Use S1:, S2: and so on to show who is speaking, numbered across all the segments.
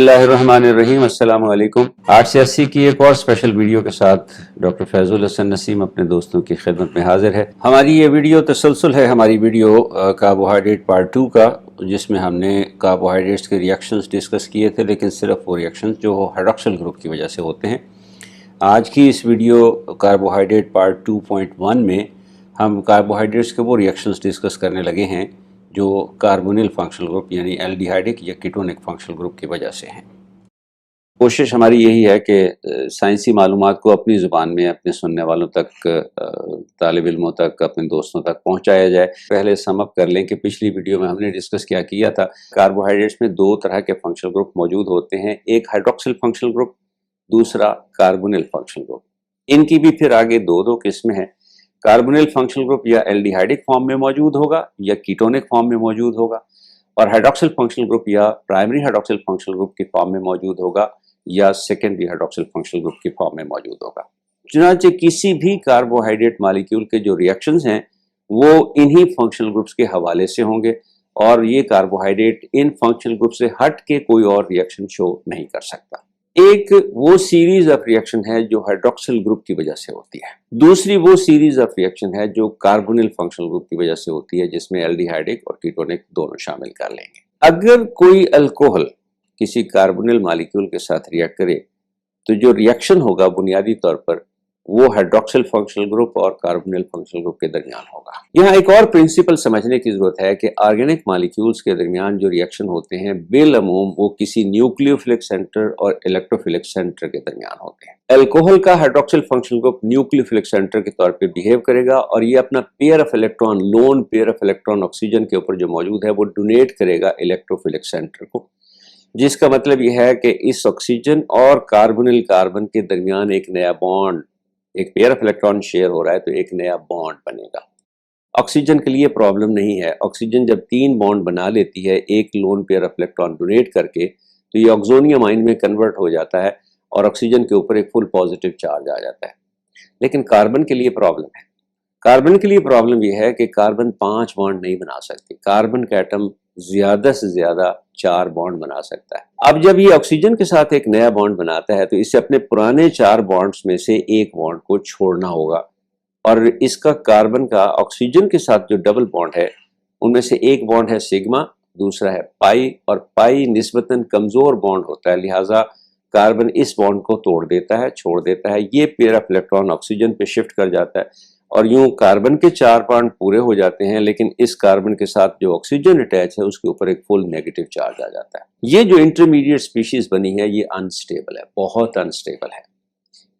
S1: बिस्मिल्लाहिर्रहमानिर्रहीम। अस्सलाम वालेकुम। 8 से 80 की एक और स्पेशल वीडियो के साथ डॉक्टर फैजुल हसन नसीम अपने दोस्तों की खिदमत में हाजिर है। हमारी ये वीडियो तसलसल है हमारी वीडियो कार्बोहाइड्रेट पार्ट 2 का, जिसमें हमने कार्बोहाइड्रेट्स के रिएक्शंस डिस्कस किए थे, लेकिन सिर्फ वो रिएक्शंस जो हाइड्रॉक्सिल ग्रुप की वजह से होते हैं। आज की इस वीडियो कार्बोहाइड्रेट पार्ट 2.1 में हम कार्बोहाइड्रेट्स के वो रिएक्शंस डिस्कस करने लगे हैं जो कार्बोनिल फंक्शनल ग्रुप यानी एल्डिहाइडिक या कीटोनिक फंक्शनल ग्रुप की वजह से हैं। कोशिश हमारी यही है कि साइंसी मालूमात को अपनी ज़ुबान में अपने सुनने वालों तक, तालिब इल्मों तक, अपने दोस्तों तक पहुंचाया जाए। पहले समअप कर लें कि पिछली वीडियो में हमने डिस्कस क्या किया था। कार्बोहाइड्रेट्स में दो तरह के फंक्शनल ग्रुप मौजूद होते हैं, एक हाइड्रोक्सिल फंक्शनल ग्रुप, दूसरा कार्बोनिल फंक्शनल ग्रुप। इनकी भी फिर आगे दो दो किस्में हैं। कार्बोनिल फंक्शनल ग्रुप या एल्डिहाइडिक फॉर्म में मौजूद होगा या कीटोनिक फॉर्म में मौजूद होगा, और हाइड्रोक्सिल फंक्शनल ग्रुप या प्राइमरी हाइड्रोक्सिल फंक्शनल ग्रुप की फॉर्म में मौजूद होगा या सेकेंडरी हाइड्रोक्सिल फंक्शनल ग्रुप की फॉर्म में मौजूद होगा। चुनांचे किसी भी कार्बोहाइड्रेट मॉलिक्यूल के जो रिएक्शंस हैं वो इन्हीं फंक्शनल ग्रुप्स के हवाले से होंगे, और ये कार्बोहाइड्रेट इन फंक्शनल ग्रुप से हट के कोई और रिएक्शन शो नहीं कर सकता। एक वो सीरीज ऑफ रिएक्शन है जो हाइड्रोक्सिल ग्रुप की वजह से होती है, दूसरी वो सीरीज ऑफ रिएक्शन है जो कार्बोनिल फंक्शनल ग्रुप की वजह से होती है, जिसमें एल्डिहाइडिक और कीटोनिक दोनों शामिल कर लेंगे। अगर कोई अल्कोहल किसी कार्बोनिल मॉलिक्यूल के साथ रिएक्ट करे तो जो रिएक्शन होगा बुनियादी तौर पर वो हाइड्रोक्सिल फंक्शनल ग्रुप और कार्बोनिल फंक्शनल ग्रुप के दरमियान होगा। यहाँ एक और प्रिंसिपल समझने की जरूरत है कि ऑर्गेनिक मॉलिक्यूल्स के दरमियान जो रिएक्शन होते हैं बेलमूम वो किसी न्यूक्लियोफिलिक सेंटर और इलेक्ट्रोफिलिक सेंटर के दरमियान होते हैं। अल्कोहल का hydroxyl functional group nucleophilic centre के तौर पर बिहेव करेगा और ये अपना pair of electron, lone pair of electron oxygen के ऊपर जो मौजूद है वो डोनेट करेगा इलेक्ट्रोफिलिक सेंटर को, जिसका मतलब यह है कि इस ऑक्सीजन और कार्बोनिल कार्बन के दरमियान एक नया बॉन्ड, एक पेयर ऑफ इलेक्ट्रॉन शेयर हो रहा है तो एक नया बॉन्ड बनेगा। ऑक्सीजन के लिए प्रॉब्लम नहीं है। ऑक्सीजन जब 3 बॉन्ड बना लेती है एक lone pair of electron donate करके, तो ये ऑक्सोनियम आयन में कन्वर्ट हो जाता है और ऑक्सीजन के ऊपर एक फुल पॉजिटिव चार्ज आ जाता है। लेकिन कार्बन के लिए प्रॉब्लम है। कार्बन के लिए प्रॉब्लम यह है कि कार्बन 5 बॉन्ड नहीं बना सकती। कार्बन का एटम ज्यादा से ज्यादा 4 बॉन्ड बना सकता है। अब जब ये ऑक्सीजन के साथ एक नया बॉन्ड बनाता है तो इसे अपने पुराने 4 बॉन्ड्स में से एक बॉन्ड को छोड़ना होगा, और इसका कार्बन का ऑक्सीजन के साथ जो डबल बॉन्ड है उनमें से एक बॉन्ड है सिग्मा, दूसरा है पाई, और पाई निस्बतन कमजोर बॉन्ड होता है, लिहाजा कार्बन इस बॉन्ड को तोड़ देता है, छोड़ देता है। ये पेयर ऑफ इलेक्ट्रॉन ऑक्सीजन पे शिफ्ट कर जाता है और यूं कार्बन के 4 बॉन्ड पूरे हो जाते हैं, लेकिन इस कार्बन के साथ जो ऑक्सीजन अटैच है उसके ऊपर एक फुल नेगेटिव चार्ज आ जाता है। ये जो इंटरमीडिएट स्पीशीज बनी है ये अनस्टेबल है, बहुत अनस्टेबल है,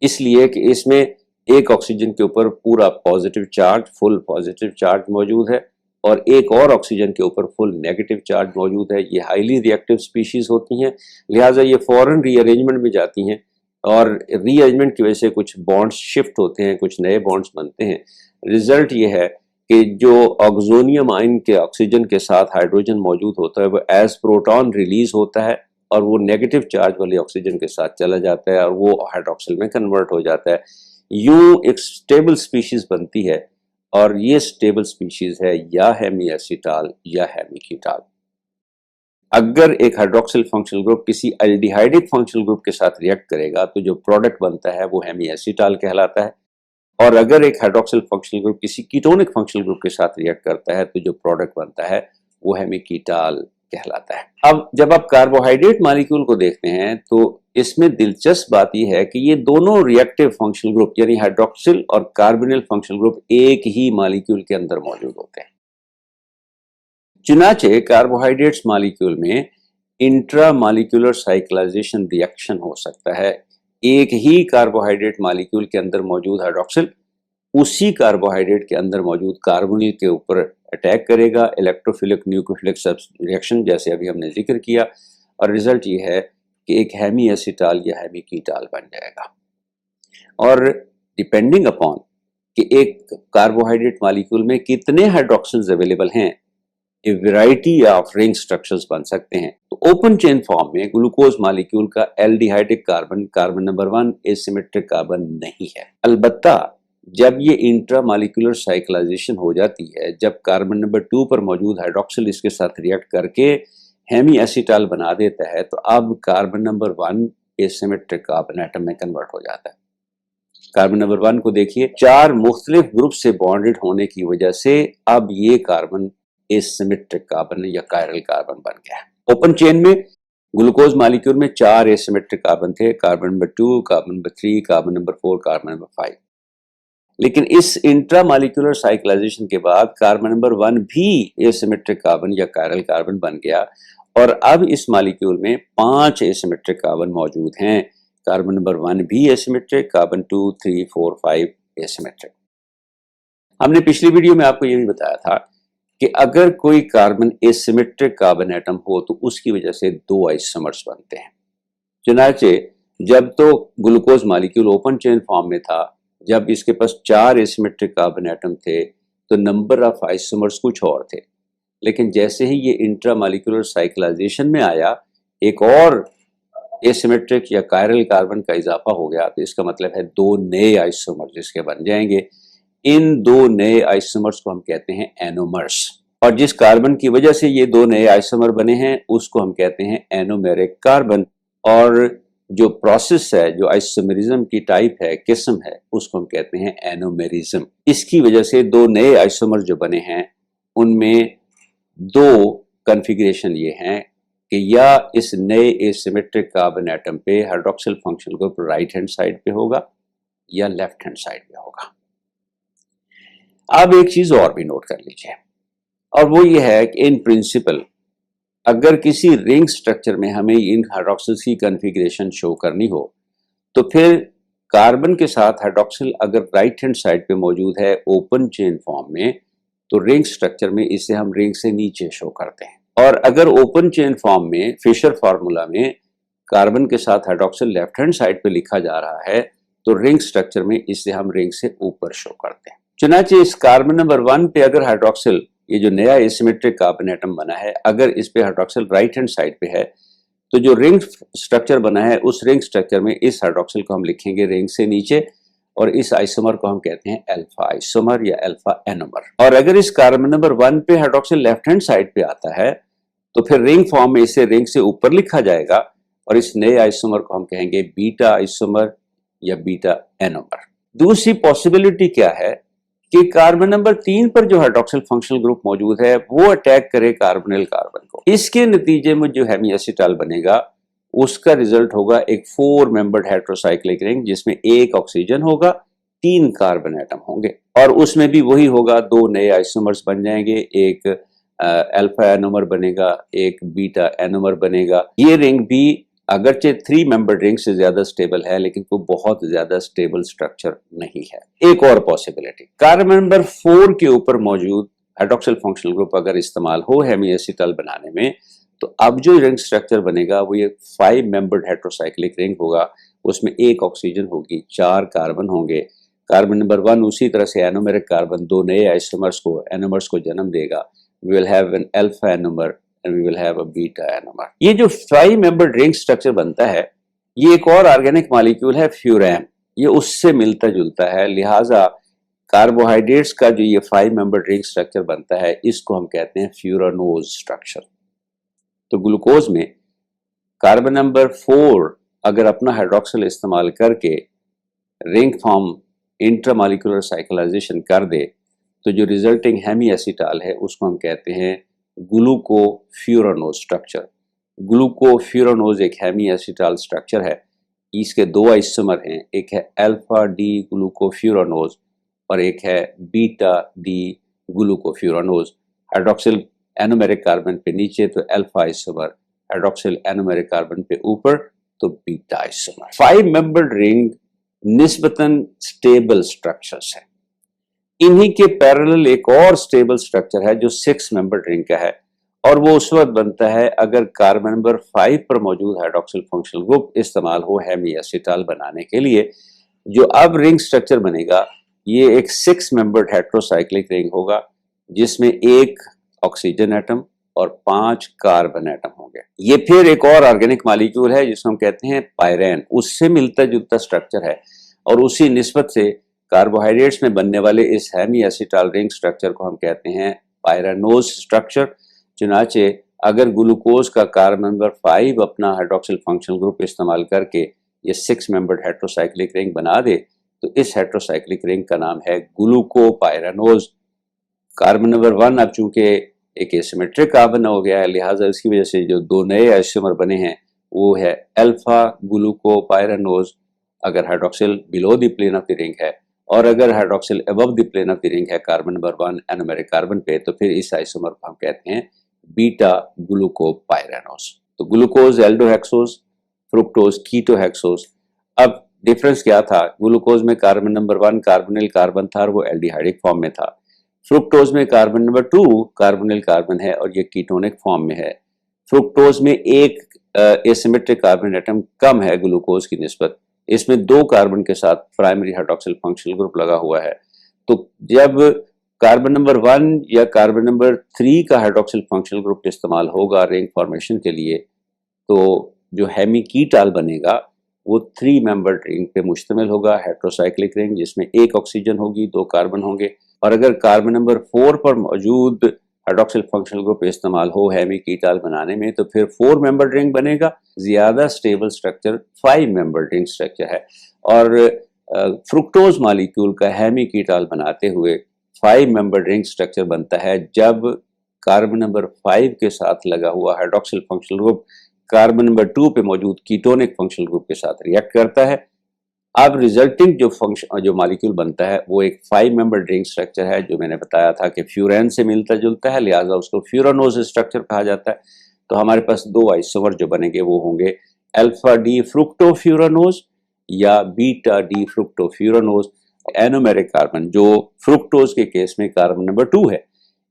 S1: इसलिए कि इसमें एक ऑक्सीजन के ऊपर पूरा positive charge, full positive charge मौजूद है और एक और ऑक्सीजन के ऊपर फुल नेगेटिव चार्ज मौजूद है। ये हाईली रिएक्टिव स्पीशीज होती हैं, लिहाजा ये फौरन रीअरेंजमेंट में जाती हैं और रीअरेंजमेंट की वजह से कुछ बॉन्ड्स शिफ्ट होते हैं, कुछ नए बॉन्ड्स बनते हैं। रिजल्ट ये है कि जो ऑक्सोनियम आयन के ऑक्सीजन के साथ हाइड्रोजन मौजूद होता है वो एज प्रोटॉन रिलीज होता है और वो नेगेटिव चार्ज वाले ऑक्सीजन के साथ चला जाता है और वो हाइड्रोक्सिल में कन्वर्ट हो जाता है। यूं एक स्टेबल स्पीशीज बनती है, और ये स्टेबल स्पीशीज है या हेमीएसिटाल या हेमीकीटाल। अगर एक हाइड्रोक्सिल फंक्शनल ग्रुप किसी एल्डिहाइडिक फंक्शनल ग्रुप के साथ रिएक्ट करेगा तो जो प्रोडक्ट बनता है वो हेमीएसिटाल कहलाता है, और अगर एक हाइड्रोक्सिल फंक्शनल ग्रुप किसी कीटोनिक फंक्शनल ग्रुप के साथ रिएक्ट करता है तो जो प्रोडक्ट बनता है वो हेमीकीटाल कहलाता है। अब जब आप कार्बोहाइड्रेट मॉलिक्यूल को देखते हैं तो इसमें दिलचस्प बात यह है कि ये दोनों रिएक्टिव फंक्शनल ग्रुप यानी हाइड्रोक्सिल और कार्बोनिल फंक्शनल ग्रुप एक ही मॉलिक्यूल के अंदर मौजूद होते हैं। चुनाचे कार्बोहाइड्रेट्स मॉलिक्यूल में इंट्रा मॉलिक्यूलर साइक्लाइजेशन रिएक्शन हो सकता है। एक ही कार्बोहाइड्रेट मॉलिक्यूल के अंदर मौजूद हाइड्रोक्सिल उसी कार्बोहाइड्रेट के अंदर मौजूद कार्बोनिल के ऊपर अटैक करेगा, इलेक्ट्रोफिलिक न्यूक्लियोफिलिक रिएक्शन जैसे अभी हमने जिक्र किया, और रिजल्ट ये है कि एक हेमीएसिटाल या हेमीकीटाल बन जाएगा। और डिपेंडिंग अपॉन कि एक कार्बोहाइड्रेट मॉलिक्यूल में कितने हाइड्रोक्सिल्स अवेलेबल हैं, ए वैरायटी ऑफ रिंग स्ट्रक्चर्स बन सकते हैं। तो ओपन चेन फॉर्म में ग्लूकोज मॉलिक्यूल का aldehydic carbon, carbon number 1 asymmetric carbon नहीं है। अलबत्ता जब ये इंट्रा मॉलिक्यूलर साइक्लाइजेशन हो जाती है, जब कार्बन नंबर 2 पर मौजूद हाइड्रोक्सिल इसके साथ रिएक्ट करके हेमी एसिटाल बना देता है तो अब carbon number 1 asymmetric carbon atom में कन्वर्ट हो जाता है। कार्बन नंबर 1 को देखिए, 4 मुख्तलिफ ग्रुप से बॉन्डेड होने की वजह से अब ये कार्बन एसिमेट्रिक कार्बन या कायरल कार्बन बन गया है। ओपन चेन में ग्लूकोज मॉलिक्यूल में 4 एसिमेट्रिक कार्बन थे, carbon number 2, carbon number 3, carbon number 4, carbon number 5। लेकिन इस इंट्रा मॉलिक्यूलर साइक्लाइजेशन के बाद कार्बन नंबर 1 भी एसिमेट्रिक कार्बन या कायरल कार्बन बन गया और अब इस मॉलिक्यूल में 5 एसिमेट्रिक कार्बन मौजूद हैं। कार्बन नंबर 1 भी एसिमेट्रिक, कार्बन 2, 3, 4, 5 एसिमेट्रिक। हमने पिछली वीडियो में आपको ये भी बताया था कि अगर कोई कार्बन एसिमेट्रिक कार्बन एटम हो तो उसकी वजह से 2 आइसोमर्स बनते हैं। चुनाचे जब तो glucose molecule open chain form में था, जब इसके पास 4 एसिमेट्रिक कार्बन एटम थे तो नंबर ऑफ आइसोमर्स कुछ और थे। लेकिन जैसे ही ये इंट्रा मॉलिक्यूलर साइक्लाइजेशन में आया, एक और एसिमेट्रिक या कायरल कार्बन का इजाफा हो गया, तो इसका मतलब है 2 नए आइसोमर्स जिसके बन जाएंगे। इन 2 नए आइसोमर्स को हम कहते हैं एनोमर्स, और जिस कार्बन की वजह से ये 2 नए आइसोमर बने हैं उसको हम कहते हैं एनोमेरिक कार्बन। और जो प्रोसेस है, जो आइसोमेरिज्म की टाइप है, किस्म है, उसको हम कहते हैं एनोमेरिज्म। इसकी वजह से 2 नए आइसोमर जो बने हैं उनमें 2 कॉन्फ़िगरेशन ये हैं कि या इस नए एसिमेट्रिक कार्बन एटम पे hydroxyl functional group right hand side पे होगा या लेफ्ट हैंड साइड पे होगा। अब एक चीज और भी नोट कर लीजिए, और वो ये है कि इन प्रिंसिपल अगर किसी रिंग स्ट्रक्चर में हमें इन हाइड्रोक्सिल्स की कॉन्फ़िगरेशन शो करनी हो तो फिर कार्बन के साथ हाइड्रोक्सिल अगर राइट हैंड साइड पे मौजूद है ओपन चेन फॉर्म में, तो रिंग स्ट्रक्चर में इसे हम रिंग से नीचे शो करते हैं। और अगर ओपन चेन फॉर्म में फिशर फार्मूला में कार्बन के साथ हाइड्रोक्सिल लेफ्ट हैंड साइड पे लिखा जा रहा है तो रिंग स्ट्रक्चर में इसे हम रिंग से ऊपर शो करते हैं। चुनाचे इस कार्बन नंबर 1 पे अगर हाइड्रोक्सिल, ये जो नया एसिमेट्रिक कार्बन एटम बना है, अगर इस पे हाइड्रोक्सिल राइट हैंड साइड पे है तो जो रिंग स्ट्रक्चर बना है उस रिंग स्ट्रक्चर में इस हाइड्रोक्सिल को हम लिखेंगे रिंग से नीचे, और इस आइसोमर को हम कहते हैं अल्फा आइसोमर या अल्फा एनोमर। और अगर इस कार्बन नंबर 1 पे हाइड्रोक्सिल लेफ्ट हैंड साइड पे आता है तो फिर रिंग फॉर्म में इसे रिंग से ऊपर लिखा जाएगा और इस नए आइसोमर को हम कहेंगे बीटा आइसोमर या बीटा एनोमर। दूसरी पॉसिबिलिटी क्या है कि कार्बन नंबर 3 पर जो हाइड्रोक्सिल फंक्शनल ग्रुप मौजूद है वो अटैक करे कार्बोनिल कार्बन को। इसके नतीजे में जो हेमी एसिटाल बनेगा उसका रिजल्ट होगा एक 4 मेंबर्ड हेटेरोसाइक्लिक रिंग जिसमें 1 ऑक्सीजन होगा, 3 कार्बन एटम होंगे, और उसमें भी वही होगा, 2 नए आइसोमर्स बन जाएंगे, एक अल्फा एनोमर बनेगा, एक बीटा एनोमर बनेगा। ये रिंग भी अगरचे 3 मेंबर्ड रिंग से ज्यादा स्टेबल है लेकिन कोई बहुत ज्यादा स्टेबल स्ट्रक्चर नहीं है। एक और पॉसिबिलिटी, कार्बन नंबर 4 के ऊपर मौजूद हाइड्रोक्सिल फंक्शनल ग्रुप अगर इस्तेमाल हो हेमी एसिटाल बनाने में तो अब जो रिंग स्ट्रक्चर बनेगा वो ये 5 मेंबर्ड हेटेरोसाइक्लिक रिंग होगा। उसमें 1 ऑक्सीजन होगी, 4 कार्बन होंगे। कार्बन नंबर 1 उसी तरह से एनोमेरिक कार्बन 2 नए एनोमर्स को जन्म देगा। We will have an alpha anomer and we will have a beta anomer। ये जो 5 membered ring structure बनता है ये एक और ऑर्गेनिक मॉलिक्यूल है फ्यूरैन, ये उससे मिलता जुलता है, लिहाजा कार्बोहाइड्रेट्स का जो ये 5 membered ring structure बनता है इसको हम कहते हैं फ्यूरानोज स्ट्रक्चर। तो ग्लूकोज में कार्बन नंबर 4 अगर अपना हाइड्रोक्सिल इस्तेमाल करके रिंग फॉर्म इंट्रामॉलिक्यूलर साइक्लाइजेशन कर दे तो जो रिजल्टिंग हेमी एसिटाल है उसको हम कहते हैं ग्लूकोफ्यूरानोज स्ट्रक्चर। ग्लूकोफ्यूरानोज एक हेमी एसिटाल स्ट्रक्चर है। इसके 2 आइसोमर हैं, एक है अल्फा डी ग्लूकोफ्यूरानोज और एक है beta D glucofuranose. Hydroxyl anomeric carbon पे नीचे तो alpha isomer, hydroxyl anomeric carbon पे ऊपर तो बीटा आइसोमर। 5 मेंबर्ड रिंग निस्बतन स्टेबल स्ट्रक्चर्स है। इन्हीं के पैरेलल एक और स्टेबल स्ट्रक्चर है जो 6 मेंबर्ड रिंग का है, और वो उस वक्त बनता है अगर कार्बन नंबर 5 पर मौजूद हाइड्रोक्सिल फंक्शनल ग्रुप इस्तेमाल हो हेमी एसिटाल बनाने के लिए। जो अब रिंग स्ट्रक्चर बनेगा ये एक 6 मेंबर्ड हेटेरोसाइक्लिक रिंग होगा जिसमें 1 ऑक्सीजन एटम और 5 कार्बन एटम होंगे। ये फिर एक और ऑर्गेनिक मॉलिक्यूल है जिसको हम कहते हैं पायरेन, उससे मिलता जुलता स्ट्रक्चर है, और उसी निस्बत से कार्बोहाइड्रेट्स में बनने वाले इस हेमी एसिटाल रिंग स्ट्रक्चर को हम कहते हैं पायरानोज स्ट्रक्चर। चुनाचे अगर ग्लूकोज का कार्बन नंबर 5 अपना हाइड्रोक्सिल फंक्शनल ग्रुप इस्तेमाल करके ये 6 मेंबर्ड हेट्रोसाइक्लिक रिंग बना दे तो इस हेट्रोसाइक्लिक रिंग का नाम है ग्लूकोपाइरानोज। कार्बन नंबर 1 अब चूंकि एक एसिमेट्रिक कार्बन हो गया है, लिहाजा इसकी वजह से जो दो नए आइसोमर बने हैं वो है अल्फा ग्लूकोपाइरानोज अगर hydroxyl below the plane of the ring है, और अगर hydroxyl above the plane of the ring है कार्बन नंबर 1 एनोमेरिक कार्बन पे, तो फिर इस आइसोमर को हम कहते हैं बीटा ग्लूकोपाइरानोज। तो ग्लूकोज एल्डोहेक्सोज, फ्रुक्टोज कीटोहेक्सोज। अब डिफरेंस क्या था? ग्लूकोज में कार्बन नंबर 1 कार्बोनिल कार्बन था और वो एल्डिहाइडिक फॉर्म में था। फ्रुक्टोज में कार्बन नंबर 2 कार्बोनिल कार्बन है और ये कीटोनिक फॉर्म में है। फ्रुक्टोज में एक एसिमेट्रिक कार्बन एटम कम है ग्लूकोज की निस्बत, इसमें 2 कार्बन के साथ प्राइमरी हाइड्रोक्सिल फंक्शनल ग्रुप लगा हुआ है। तो जब कार्बन नंबर 1 या कार्बन नंबर 3 का हाइड्रोक्सिल फंक्शनल ग्रुप इस्तेमाल होगा रिंग फॉर्मेशन के लिए, तो जो हेमिकीटाल बनेगा वो 3 मेंबर रिंग पे मुश्तमिल होगा, हेट्रोसाइक्लिक रिंग जिसमें एक ऑक्सीजन होगी, 2 कार्बन होंगे। और अगर कार्बन नंबर 4 पर मौजूद हाइड्रोक्सिल फंक्शनल ग्रुप इस्तेमाल हो हेमिकीटाल बनाने में, तो फिर 4 मेंबर रिंग बनेगा। ज्यादा stable structure 5 member ring structure है। और फ्रुक्टोज मॉलिक्यूल का हेमिकीटाल बनाते हुए 5 मेंबर रिंग स्ट्रक्चर बनता है जब कार्बन नंबर 5 के साथ लगा हुआ hydroxyl functional group carbon number 2 पे मौजूद कीटोनिक फंक्शनल ग्रुप के साथ रिएक्ट करता है। अब रिजल्टिंग जो मॉलिक्यूल बनता है वो एक 5 मेंबर रिंग स्ट्रक्चर है, जो मैंने बताया था कि फ्यूरेन से मिलता जुलता है, लिहाजा उसको फ्यूरानोज स्ट्रक्चर कहा जाता है। तो हमारे पास 2 आइसोमर जो बनेंगे वो होंगे अल्फा डी फ्रुक्टोफ्यूरानोज या beta D fructofuranose. Anomeric carbon जो फ्रुक्टोज के केस में कार्बन नंबर 2 है,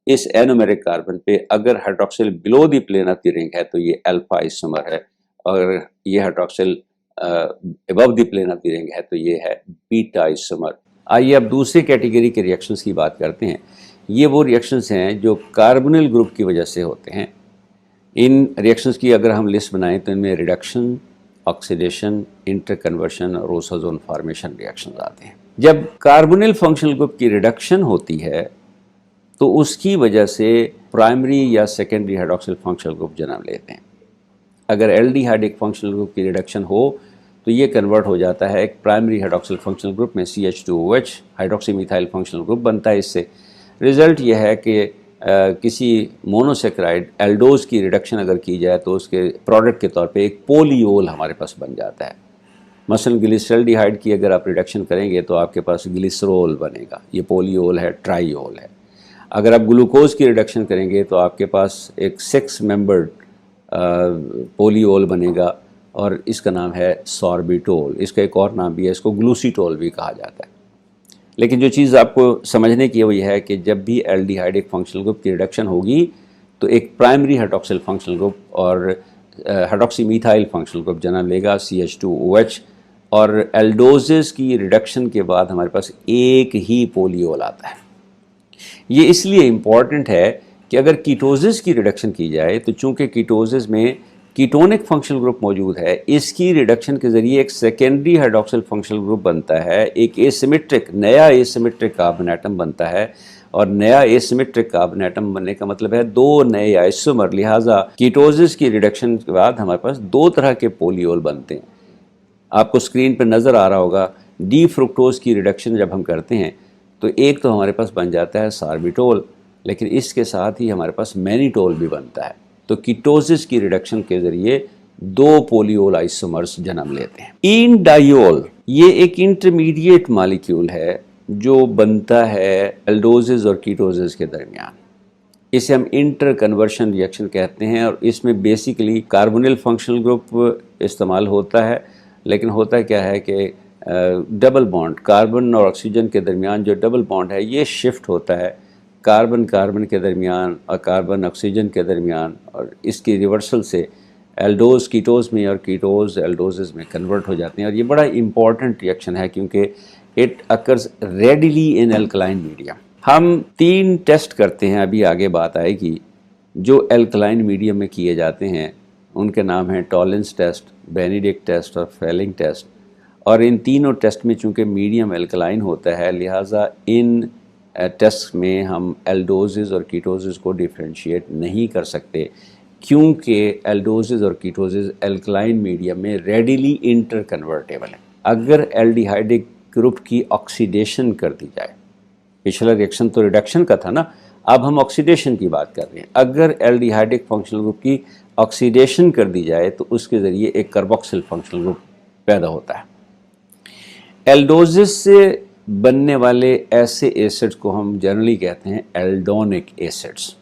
S1: इस एनोमेरिक कार्बन पे अगर hydroxyl below the plane of the ring है तो ये अल्फा आइसोमर है, और ये hydroxyl above the plane of the ring है तो ये है बीटा आइसोमर। आइए अब दूसरी कैटेगरी के रिएक्शंस की बात करते हैं। ये वो रिएक्शंस हैं जो कार्बोनिल ग्रुप की वजह से होते हैं। इन रिएक्शंस की अगर हम लिस्ट बनाएं तो इनमें रिडक्शन, ऑक्सीडेशन, इंटरकन्वर्शन और ओसोजोन फॉर्मेशन रिएक्शंस आते हैं। जब कार्बोनिल फंक्शनल ग्रुप की रिडक्शन होती है तो उसकी वजह से प्राइमरी या सेकेंडरी हाइड्रोक्सिल फंक्शनल ग्रुप जन्म लेते हैं। अगर एल्डिहाइडिक फंक्शनल ग्रुप की रिडक्शन हो तो ये कन्वर्ट हो जाता है एक प्राइमरी हाइड्रोक्सिल फंक्शनल ग्रुप में CH2OH hydroxy methyl functional group बनता है। इससे रिजल्ट यह है कि किसी मोनोसेक्राइड एल्डोज की रिडक्शन अगर की जाए तो उसके प्रोडक्ट के तौर पे एक पोलियोल हमारे पास बन जाता है। मसलन ग्लिसरल्डिहाइड की अगर आप रिडक्शन करेंगे तो आपके पास ग्लिसरोल बनेगा, ये पोलियोल है, ट्राइयोल है। अगर आप ग्लूकोज की रिडक्शन करेंगे तो आपके पास एक 6 मेंबर्ड पोलियोल बनेगा और इसका नाम है सॉर्बिटोल। इसका एक और नाम भी है, इसको ग्लूसीटोल भी कहा जाता है। लेकिन जो चीज़ आपको समझने की है वो यह है कि जब भी एल्डिहाइडिक फंक्शनल ग्रुप की रिडक्शन होगी तो एक प्राइमरी हाइड्रोक्सिल फंक्शनल ग्रुप और हाइड्रोक्सी मिथाइल फंक्शनल ग्रुप जन्म लेगा CH2OH, और एल्डोजेस की रिडक्शन के बाद हमारे पास एक ही पोलियोल आता है। ये इसलिए इम्पॉर्टेंट है कि अगर कीटोसिस की रिडक्शन की जाए तो चूंकि कीटोसिस में कीटोनिक फंक्शनल ग्रुप मौजूद है, इसकी रिडक्शन के ज़रिए एक सेकेंडरी हाइड्रोक्सिल फंक्शनल ग्रुप बनता है, एक नया एसिमेट्रिक कार्बन एटम बनता है। और नया एसिमेट्रिक कार्बन एटम बनने का मतलब है 2 नए आइसोमर। लिहाजा कीटोसिस की रिडक्शन के बाद हमारे पास 2 तरह के पोलियोल बनते हैं। आपको स्क्रीन पर नज़र आ रहा होगा, डी फ्रुक्टोज की रिडक्शन जब हम करते हैं तो एक तो हमारे पास बन जाता है सार्बिटोल, लेकिन इसके साथ ही हमारे पास मैनिटोल भी बनता है। तो कीटोसिस की रिडक्शन के ज़रिए 2 पोलियोल आइसोमर्स जन्म लेते हैं। इंडाइयोल ये एक इंटरमीडिएट मॉलिक्यूल है जो बनता है एल्डोसिस और कीटोसिस के दरमियान। इसे हम इंटर कन्वर्शन रिएक्शन कहते हैं और इसमें बेसिकली कार्बोनिल फंक्शनल ग्रुप इस्तेमाल होता है। लेकिन होता क्या है कि डबल बॉन्ड कार्बन और ऑक्सीजन के दरमियान जो डबल बॉन्ड है ये शिफ्ट होता है कार्बन कार्बन के दरमियान और कार्बन ऑक्सीजन के दरमियान, और इसकी रिवर्सल से एल्डोज कीटोज में और कीटोज एल्डोजेस में कन्वर्ट हो जाते हैं। और ये बड़ा इंपॉर्टेंट रिएक्शन है क्योंकि it occurs readily in alkaline medium. हम 3 टेस्ट करते हैं, अभी आगे बात आएगी, जो एल्कलाइन मीडियम में किए जाते हैं। उनके नाम हैं टॉलेंस टेस्ट, बेनेडिक्ट टेस्ट और फेलिंग टेस्ट। और इन तीनों टेस्ट में चूंकि मीडियम एल्कलाइन होता है, लिहाजा इन टेस्ट में हम एल्डोजेस और कीटोजेस को डिफ्रेंशिएट नहीं कर सकते। क्योंकि एल्डोजेज और कीटोजेज एल्कलाइन मीडियम में रेडिली इंटर कन्वर्टेबल है। अगर एल्डिहाइडिक ग्रुप की ऑक्सीडेशन कर दी जाए, पिछला रिएक्शन तो रिडक्शन का था ना, अब हम ऑक्सीडेशन की बात कर रहे हैं। अगर एल्डिहाइडिक फंक्शनल ग्रुप की ऑक्सीडेशन कर दी जाए तो उसके ज़रिए एक कार्बोक्सिल फंक्शनल ग्रुप पैदा होता है। एल्डोजेस से बनने वाले ऐसे एसिड्स को हम जनरली कहते हैं एल्डोनिक एसिड्स।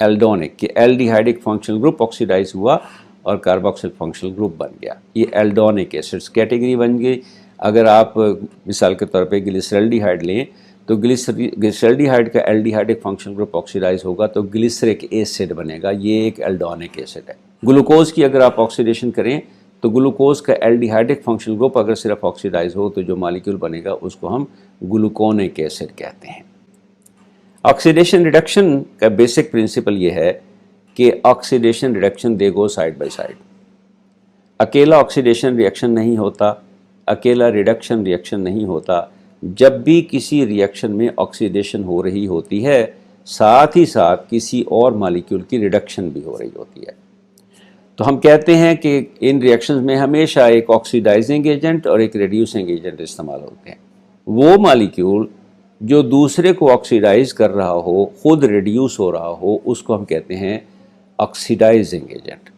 S1: एल्डोनिक कि एल्डिहाइडिक फंक्शनल ग्रुप ऑक्सीडाइज हुआ और कार्बोक्सिल फंक्शनल ग्रुप बन गया, ये एल्डोनिक एसिड्स कैटेगरी बन गई। अगर आप मिसाल के तौर पे ग्लिसरल्डिहाइड लें तो ग्लिसरल्डिहाइड का एल्डिहाइडिक फंक्शनल ग्रुप ऑक्सीडाइज होगा तो ग्लिसरिक एसिड बनेगा, ये एक एल्डोनिक एसिड है। ग्लूकोज की अगर आप ऑक्सीडेशन करें तो ग्लूकोज का एल्डिहाइडिक फंक्शनल ग्रुप अगर सिर्फ ऑक्सीडाइज हो तो जो मॉलिक्यूल बनेगा उसको हम ग्लूकोनिक एसिड कहते हैं। ऑक्सीडेशन रिडक्शन का बेसिक प्रिंसिपल ये है कि oxidation reduction they go side by side. अकेला ऑक्सीडेशन रिएक्शन नहीं होता, अकेला रिडक्शन रिएक्शन नहीं होता। जब भी किसी रिएक्शन में ऑक्सीडेशन हो रही होती है साथ ही साथ किसी और मॉलिक्यूल की रिडक्शन भी हो रही होती है। तो हम कहते हैं कि इन रिएक्शंस में हमेशा एक ऑक्सीडाइजिंग एजेंट और एक रिड्यूसिंग एजेंट इस्तेमाल होते हैं। वो मॉलिक्यूल जो दूसरे को ऑक्सीडाइज कर रहा हो, खुद रिड्यूस हो रहा हो, उसको हम कहते हैं ऑक्सीडाइजिंग एजेंट,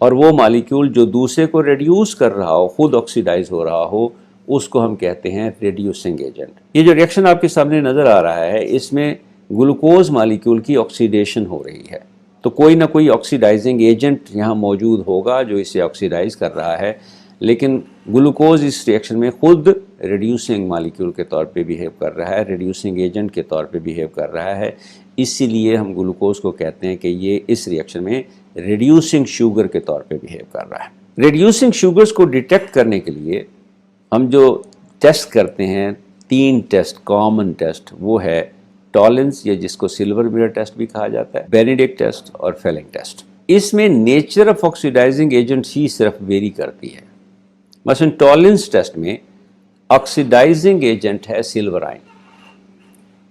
S1: और वो मॉलिक्यूल जो दूसरे को रिड्यूस कर रहा हो, खुद ऑक्सीडाइज हो रहा हो, उसको हम कहते हैं रिड्यूसिंग एजेंट। ये जो रिएक्शन आपके सामने नज़र आ रहा है इसमें ग्लूकोज मॉलिक्यूल की ऑक्सीडेशन हो रही है, तो कोई ना कोई ऑक्सीडाइजिंग एजेंट यहाँ मौजूद होगा जो इसे ऑक्सीडाइज कर रहा है, लेकिन ग्लूकोज इस रिएक्शन में खुद रिड्यूसिंग मॉलिक्यूल के तौर पे बिहेव कर रहा है, रिड्यूसिंग एजेंट के तौर पे बिहेव कर रहा है। इसीलिए हम ग्लूकोज को कहते हैं कि ये इस रिएक्शन में रिड्यूसिंग शुगर के तौर पे बिहेव कर रहा है। रिड्यूसिंग शुगर्स को डिटेक्ट करने के लिए हम जो टेस्ट करते हैं, 3 टेस्ट कॉमन टेस्ट, वो है टॉलेंस या जिसको सिल्वर मिरर टेस्ट भी कहा जाता है, बेनेडिक्ट टेस्ट और फेलिंग टेस्ट। इसमें नेचर ऑफ ऑक्सीडाइजिंग एजेंट्स ही सिर्फ वेरी करती है। मसलन टॉलेंस टेस्ट में ऑक्सीडाइजिंग एजेंट है सिल्वर आयन।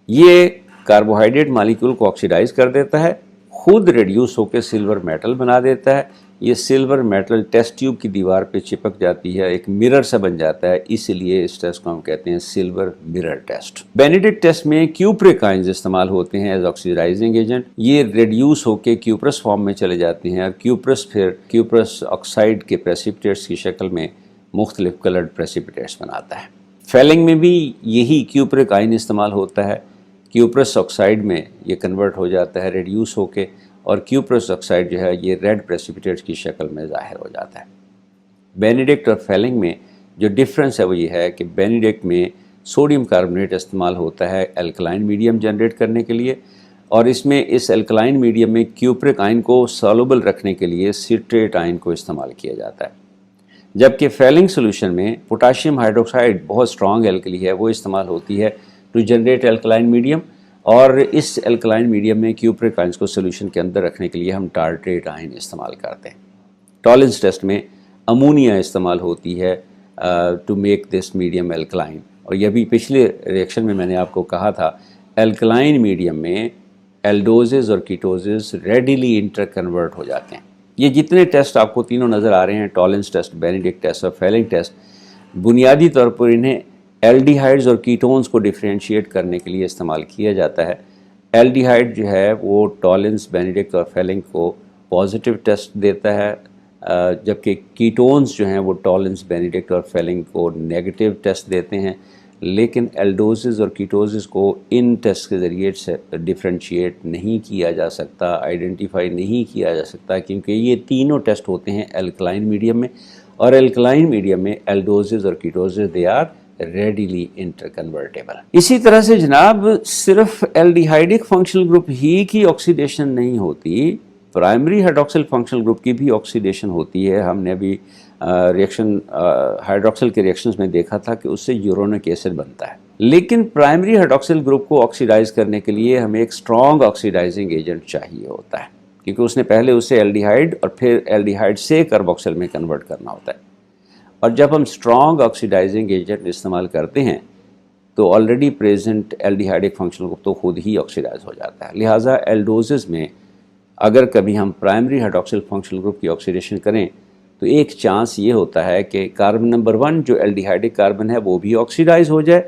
S1: ये कार्बोहाइड्रेट मॉलिक्यूल को ऑक्सीडाइज कर देता है, खुद रिड्यूस होकर सिल्वर मेटल बना देता है। ये सिल्वर मेटल टेस्ट ट्यूब की दीवार पे चिपक जाती है, एक मिरर सा बन जाता है, इसलिए इस टेस्ट को हम कहते हैं silver mirror test. Benedict test में क्यूप्रिक आयंस इस्तेमाल होते हैं एज ऑक्सीडाइजिंग एजेंट। ये रिड्यूस होकर क्यूप्रस फॉर्म में चले जाते हैं और क्यूप्रस फिर क्यूप्रस ऑक्साइड के प्रेसिपिटेट्स की शक्ल में मुख्तलिफ कलर्ड प्रेसिपिटेट्स बनाता है। फेलिंग में भी यही क्यूप्रिक आयन इस्तेमाल होता है। क्यूप्रस ऑक्साइड में ये कन्वर्ट हो जाता है रिड्यूस होके, और क्यूप्रस ऑक्साइड जो है ये रेड प्रेसिपिटेट्स की शक्ल में ज़ाहिर हो जाता है। बेनेडिक्ट और फेलिंग में जो डिफरेंस है वो ये है कि बेनेडिक्ट में सोडियम कार्बोनेट इस्तेमाल होता है एल्कलाइन मीडियम जनरेट करने के लिए, और इसमें इस एल्कलाइन मीडियम में क्यूप्रिक आयन को सॉल्युबल रखने के लिए सिट्रेट आयन को इस्तेमाल किया जाता है। जबकि फेलिंग सोल्यूशन में पोटाशियम हाइड्रोक्साइड बहुत स्ट्रॉन्ग एल्कली है, वो इस्तेमाल होती है टू जनरेट एल्कलाइन मीडियम, और इस एल्कलाइन मीडियम में क्यूप्रिक आयंस को सोल्यूशन के अंदर रखने के लिए हम टार्ट्रेट आयन इस्तेमाल करते हैं। टॉलेंस टेस्ट में अमोनिया इस्तेमाल होती है to make this medium alkaline, और यह भी पिछले रिएक्शन में मैंने आपको कहा था, एल्कलाइन मीडियम में एल्डोजेज और कीटोजेज रेडिली इंटर कन्वर्ट हो जाते हैं। ये जितने टेस्ट आपको तीनों नज़र आ रहे हैं, टॉलेंस टेस्ट, बेनेडिक्ट टेस्ट और फेलिंग टेस्ट, बुनियादी तौर पर इन्हें एल्डिहाइड्स और कीटोन्स को डिफ्रेंशिएट करने के लिए इस्तेमाल किया जाता है। एल्डिहाइड जो है वो टॉलेंस, बेनेडिक्ट और फेलिंग को पॉजिटिव टेस्ट देता है, जबकि कीटोन्स जो हैं वो टॉलेंस, बेनेडिक्ट और फेलिंग को नेगेटिव टेस्ट देते हैं। लेकिन एल्डोजेस और कीटोजेस को इन टेस्ट के ज़रिए से डिफ्रेंशिएट नहीं किया जा सकता, आइडेंटिफाई नहीं किया जा सकता, क्योंकि ये तीनों टेस्ट होते हैं एल्कलाइन मीडियम में, और एल्कलाइन मीडियम में एल्डोजेस और कीटोजेस दे आर रेडिली इंटरकन्वर्टेबल। इसी तरह से जनाब सिर्फ एल्डिहाइडिक फंक्शनल ग्रुप ही की ऑक्सीडेशन नहीं होती, प्राइमरी हाइड्रोक्सिल फंक्शनल ग्रुप की भी ऑक्सीडेशन होती है। हमने अभी रिएक्शन हाइड्रोक्सिल के रिएक्शंस में देखा था कि उससे यूरोनिक एसिड बनता है, लेकिन प्राइमरी हाइड्रोक्सिल ग्रुप को ऑक्सीडाइज करने के लिए हमें एक स्ट्रॉन्ग ऑक्सीडाइजिंग एजेंट चाहिए होता है, क्योंकि उसने पहले उसे एल्डिहाइड और फिर एल्डिहाइड से कार्बोक्सिल में कन्वर्ट करना होता है। और जब हम स्ट्रॉन्ग ऑक्सीडाइजिंग एजेंट इस्तेमाल करते हैं तो already present aldehydic functional group तो खुद ही ऑक्सीडाइज हो जाता है। लिहाजा एल्डोजेस में अगर कभी हम प्राइमरी हाइड्रॉक्सिल फंक्शनल ग्रुप की ऑक्सीडेशन करें तो एक चांस ये होता है कि कार्बन नंबर 1 जो एल्डिहाइडिक कार्बन है वो भी ऑक्सीडाइज हो जाए,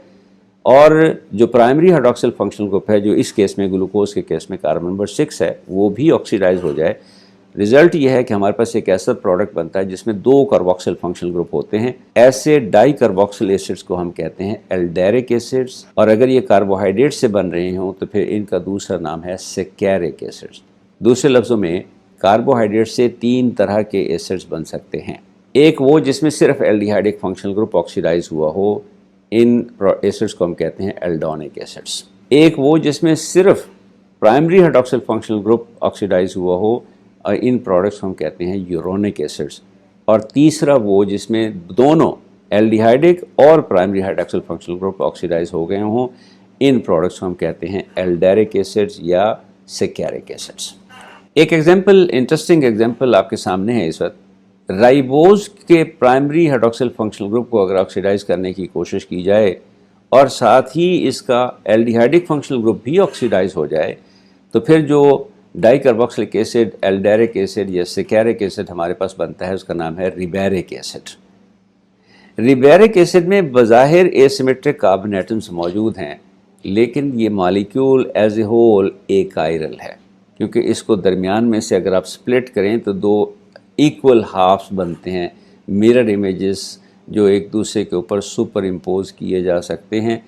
S1: और जो प्राइमरी हाइड्रॉक्सिल फंक्शनल ग्रुप है जो इस केस में ग्लूकोज के केस में कार्बन नंबर 6 है वो भी ऑक्सीडाइज हो जाए। रिजल्ट ये है कि हमारे पास एक ऐसा प्रोडक्ट बनता है जिसमें 2 कार्बोक्सिल फंक्शनल ग्रुप होते हैं। ऐसे डाई कार्बोक्सिल एसिड्स को हम कहते हैं एल्डेरिक एसिड्स, और अगर ये कार्बोहाइड्रेट से बन रहे हों तो फिर इनका दूसरा नाम है सेकेरिक एसिड्स। दूसरे लफ्ज़ों में कार्बोहाइड्रेट से 3 तरह के एसिड्स बन सकते हैं। एक वो जिसमें सिर्फ एल्डिहाइडिक फंक्शनल ग्रुप ऑक्सीडाइज हुआ हो, इन एसिड्स को हम कहते हैं एल्डोनिक एसिड्स। एक वो जिसमें सिर्फ primary hydroxyl functional group oxidise हुआ हो, और इन प्रोडक्ट्स को हम कहते हैं यूरोनिक एसिड्स। और तीसरा वो जिसमें दोनों एल्डिहाइडिक और primary hydroxyl functional group oxidise हो गए हों, इन प्रोडक्ट्स को हम कहते हैं एल्डेरिक एसिड्स या सेकेरिक एसिड्स। एक एग्जांपल, इंटरेस्टिंग एग्जांपल आपके सामने है इस वक्त। राइबोज के प्राइमरी हाइड्रॉक्सिल फंक्शनल ग्रुप को अगर ऑक्सीडाइज करने की कोशिश की जाए और साथ ही इसका एल्डिहाइडिक फंक्शनल ग्रुप भी ऑक्सीडाइज हो जाए, तो फिर जो डाइकार्बोक्सिलिक एसिड, एल्डेरिक एसिड या सेकेरिक एसिड हमारे पास बनता है उसका नाम है रिबेरिक एसिड। रिबेरिक एसिड में बज़ाहिर एसिमेट्रिक कार्बन एटम्स मौजूद हैं, लेकिन ये मॉलिक्यूल एज ए होल एकाइरल है, क्योंकि इसको दरमियान में से अगर आप स्प्लिट करें तो 2 इक्वल हाफ्स बनते हैं, मिरर इमेजेस जो एक दूसरे के ऊपर सुपर इम्पोज किए जा सकते हैं।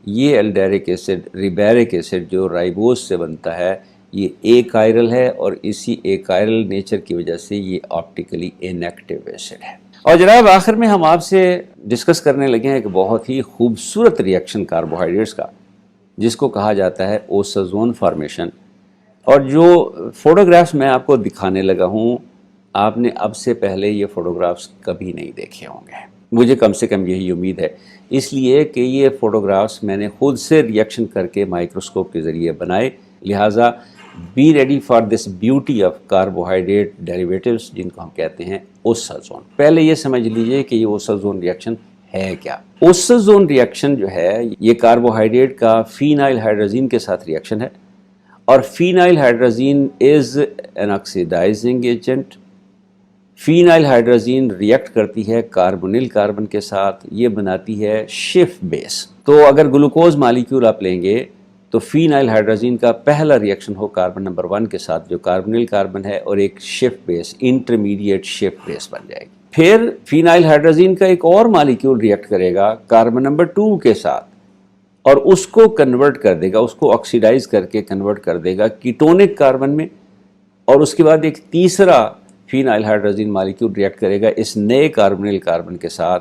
S1: ये एल्डेरिक एसिड, रिबेरिक एसिड जो राइबोज से बनता है, ये एकाइरल है और इसी एकाइरल नेचर की वजह से ये ऑप्टिकली इनएक्टिव एसिड है। और जनाब आखिर में हम आपसे डिस्कस करने लगे हैं एक बहुत ही खूबसूरत रिएक्शन कार्बोहाइड्रेट्स का, जिसको कहा जाता है ओसाजोन फॉर्मेशन। और जो फोटोग्राफ्स मैं आपको दिखाने लगा हूँ, आपने अब से पहले ये फ़ोटोग्राफ्स कभी नहीं देखे होंगे, मुझे कम से कम यही उम्मीद है, इसलिए कि ये फ़ोटोग्राफ्स मैंने खुद से रिएक्शन करके माइक्रोस्कोप के ज़रिए बनाए। लिहाजा be ready for this beauty of carbohydrate derivatives, जिनको हम कहते हैं ओसाजोन। पहले ये समझ लीजिए कि ये ओसाजोन रिएक्शन है क्या। ओसाजोन रिएक्शन जो है ये कार्बोहाइड्रेट का फिनाइल हाइड्रोजीन के साथ रिएक्शन है, और phenyl hydrazine is an oxidising agent. Phenyl hydrazine react करती है कार्बोनिल कार्बन के साथ, ये बनाती है शिफ बेस। तो अगर ग्लूकोज मालिक्यूल आप लेंगे तो फिनाइल हाइड्रोजीन का पहला रिएक्शन हो कार्बन नंबर 1 के साथ जो कार्बोनिल कार्बन है, और एक Schiff base, intermediate Schiff base बन जाएगी। फिर फिनाइल हाइड्रोजीन का एक और मालिक्यूल रिएक्ट करेगा कार्बन नंबर 2 के साथ, और उसको कन्वर्ट कर देगा, उसको ऑक्सीडाइज करके कन्वर्ट कर देगा कीटोनिक कार्बन में। और उसके बाद एक तीसरा फिनाइल हाइड्रोजीन मालिक्यूल रिएक्ट करेगा इस नए कार्बोनिल कार्बन के साथ,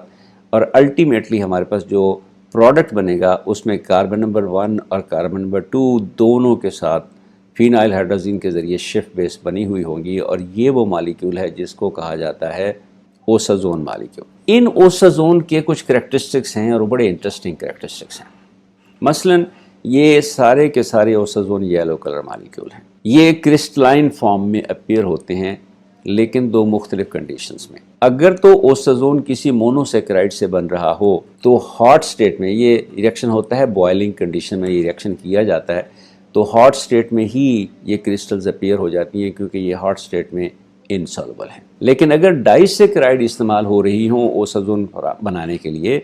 S1: और अल्टीमेटली हमारे पास जो प्रोडक्ट बनेगा उसमें कार्बन नंबर 1 और कार्बन नंबर 2 दोनों के साथ फिनाइल हाइड्रोजीन के ज़रिए शिफ्ट बेस बनी हुई होंगी, और ये वो मालिक्यूल है जिसको कहा जाता है ओसाजोन मालिक्यूल। इन ओसाजोन के कुछ करैक्टरिस्टिक्स हैं और बड़े इंटरेस्टिंग करैक्टरिस्टिक्स हैं। मसलन ये सारे के सारे ओसाजोन येलो कलर मालिक्यूल हैं। ये क्रिस्टलाइन फॉर्म में अपीयर होते हैं, लेकिन 2 मुख्तलिफ कंडीशंस में। अगर तो ओसाजोन किसी मोनोसेकेराइड से बन रहा हो तो हॉट स्टेट में ये रिएक्शन होता है, बॉइलिंग कंडीशन में ये रिएक्शन किया जाता है, तो हॉट स्टेट में ही ये क्रिस्टल्स अपीयर हो जाती हैं, क्योंकि ये हॉट स्टेट में इनसॉल्युबल है। लेकिन अगर डाइसेकेराइड इस्तेमाल हो रही हो ओसाजोन बनाने के लिए,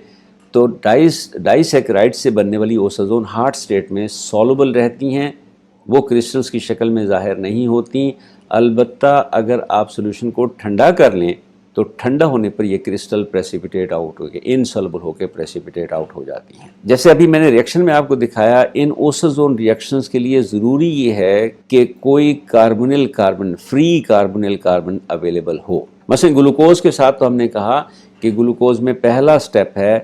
S1: तो डाइसेकेराइड से बनने वाली ओसाजोन हॉट स्टेट में सॉल्युबल रहती हैं, वो क्रिस्टल्स की शक्ल में ज़ाहिर नहीं होती। अलबत्ता अगर आप सॉल्यूशन को ठंडा कर लें तो ठंडा होने पर ये क्रिस्टल प्रेसिपिटेट आउट होकर इनसॉल्युबल होकर प्रेसिपिटेट आउट हो जाती हैं। जैसे अभी मैंने रिएक्शन में आपको दिखाया, इन ओसाजोन रिएक्शंस के लिए ज़रूरी ये है कि कोई carbonyl carbon, free carbonyl carbon available हो। मसलन ग्लूकोज के साथ तो हमने कहा कि ग्लूकोज में पहला स्टेप है